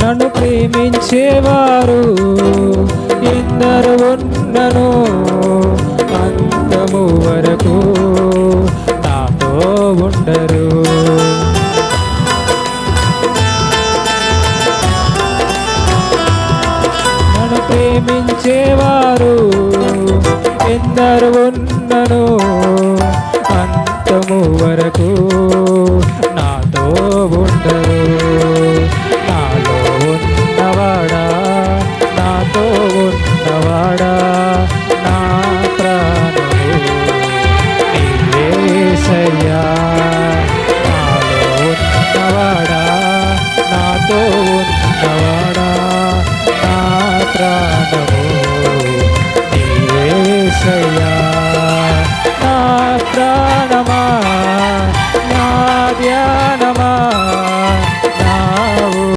నన్ను ప్రేమించేవారు ఎందరు ఉన్నను అంతము వరకు నాతో ఉండరు. నన్ను ప్రేమించేవారు ఎందరు ఉన్నను అంతము వరకు